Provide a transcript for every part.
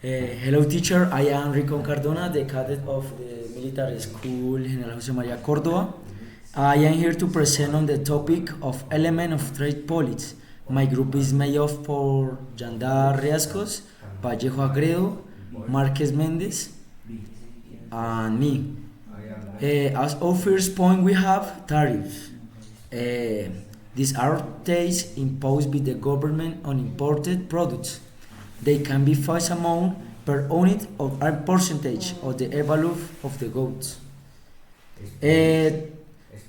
Hello, teacher. I am Rico Cardona, the cadet of the military school General José María Córdoba. I am here to present on the topic of element of trade policy. My group is made up for Yandar Riascos, Vallejo Agredo, Marquez Mendes, and me. As our first point, we have tariffs. These are taxes imposed by the government on imported products. They can be fixed amount per unit or a percentage of the value of the goods.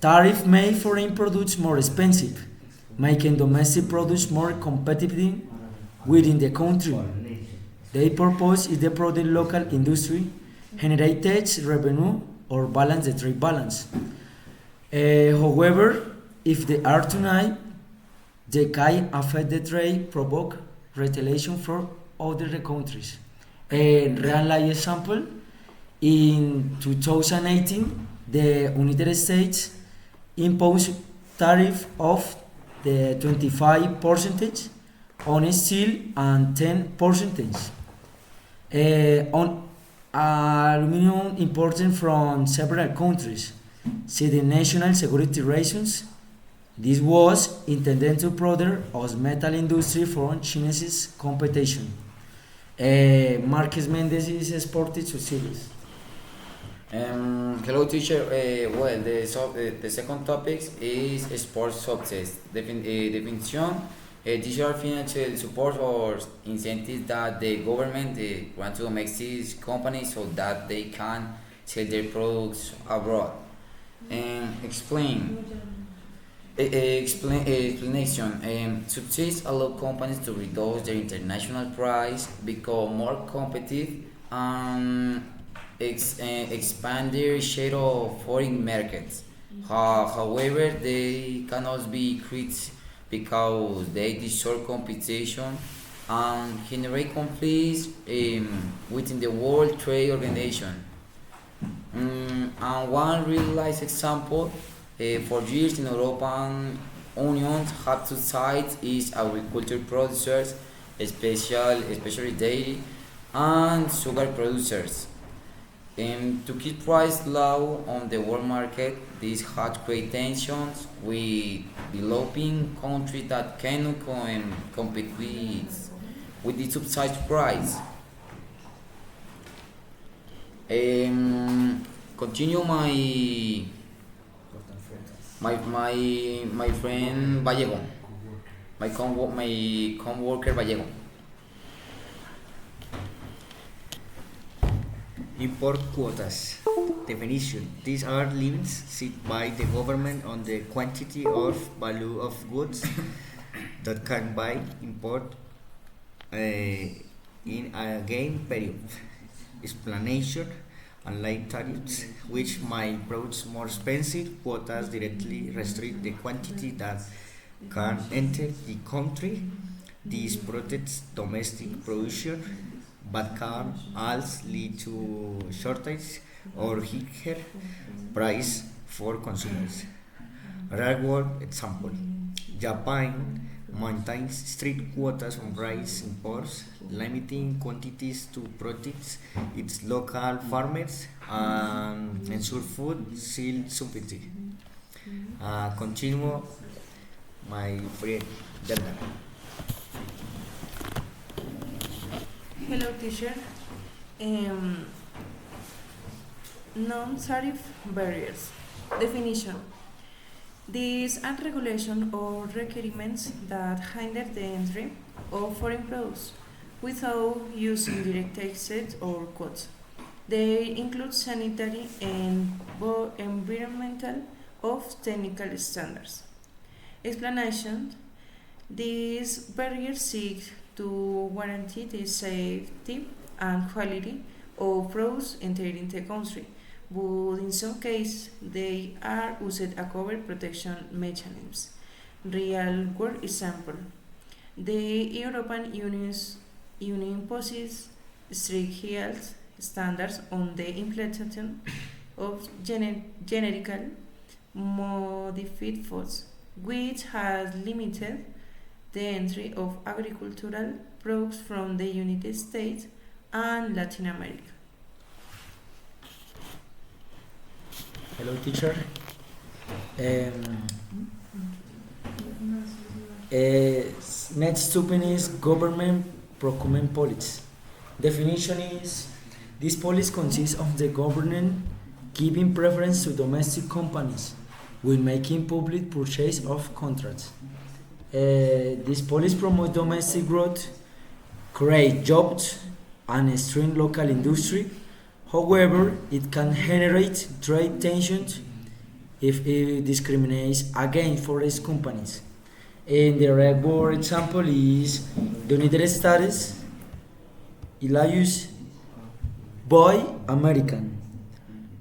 Tariff make foreign products more expensive, making domestic products more competitive within the country. Their purpose is to protect local industry, generate tax revenue, or balance the trade balance. However, if they are tonight, they can affect the trade, provoke retaliation from other countries. A real life example, in 2018, the United States imposed tariff of the 25 percentage on steel and 10 percentage on aluminum imported from several countries. See the national security reasons. This was intended to protect our metal industry from Chinese competition. Marquez Mendes is exported to series. Hello, teacher. The second topic is sports success. Definition. These are financial support or incentives that the government wants to make these companies so that they can sell their products abroad. Explain. Explanation. Success allow companies to reduce their international price, become more competitive, and expand their share of foreign markets. However, they cannot be critical because they distort competition and generate conflicts within the World Trade Organization. And one real life example, for years in European Union have two sides is agriculture producers, especially dairy and sugar producers. To keep price low on the world market, this had created tensions with developing countries that cannot compete with the subsidized price. Continue my friend Vallejo, my co-worker Vallejo. Import quotas. Definition. These are limits set by the government on the quantity of value of goods that can buy import in a given period. Explanation. Unlike tariffs, which might produce more expensive, quotas directly restrict the quantity that can enter the country. This protects domestic production but can also lead to shortage or higher price for consumers. Real world example. Japan maintains strict quotas on rice imports, limiting quantities to protect its local farmers and ensure food self-sufficiency. Continue, my friend Delta. Hello, teacher. Um, Non-tariff barriers. Definition. These are regulations or requirements that hinder the entry of foreign products without using direct taxes or quotas. They include sanitary and environmental or technical standards. Explanation. These barriers seek to guarantee the safety and quality of products entering the country, but in some cases they are used as cover protection mechanisms. Real world example. The Union imposes strict health standards on the implementation of generical modified foods, which has limited the entry of agricultural products from the United States and Latin America. Hello, teacher. Next topic is government procurement policy. Definition is this policy consists of the government giving preference to domestic companies when making public purchase of contracts. This policy promotes domestic growth, create jobs, and strengthen local industry. However, it can generate trade tensions if it discriminates against foreign companies. And the regular example is the United States, Elias Buy American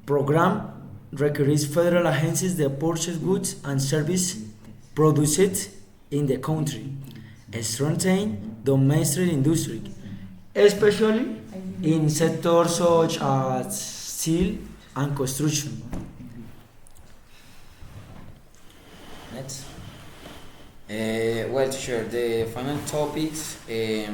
program requires federal agencies that purchase goods and services produced in the country, strengthening domestic industry, especially in sectors such as steel and construction. Next. Well, teacher, the final topics is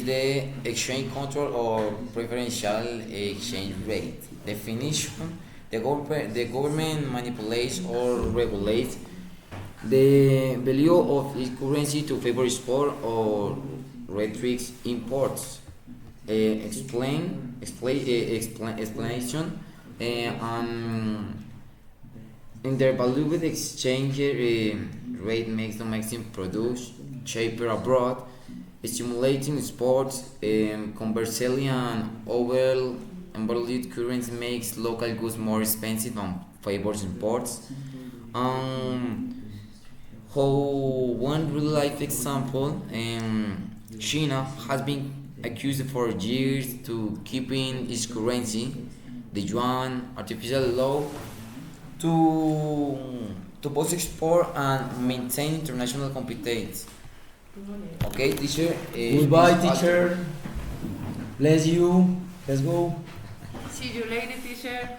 the exchange control or preferential exchange rate. Definition: the government manipulates or regulates the value of its currency to favor export or restricts imports. Explanation. In their valued exchange rate makes domestic produce cheaper abroad, stimulating exports. Conversely, an overvalued currency makes local goods more expensive and favors imports. How one real life example, China has been accused for years to keeping its currency, the yuan, artificial law, to both export and maintain international competence. Okay, teacher. Goodbye, teacher. Bless you. Let's go. See you later, teacher.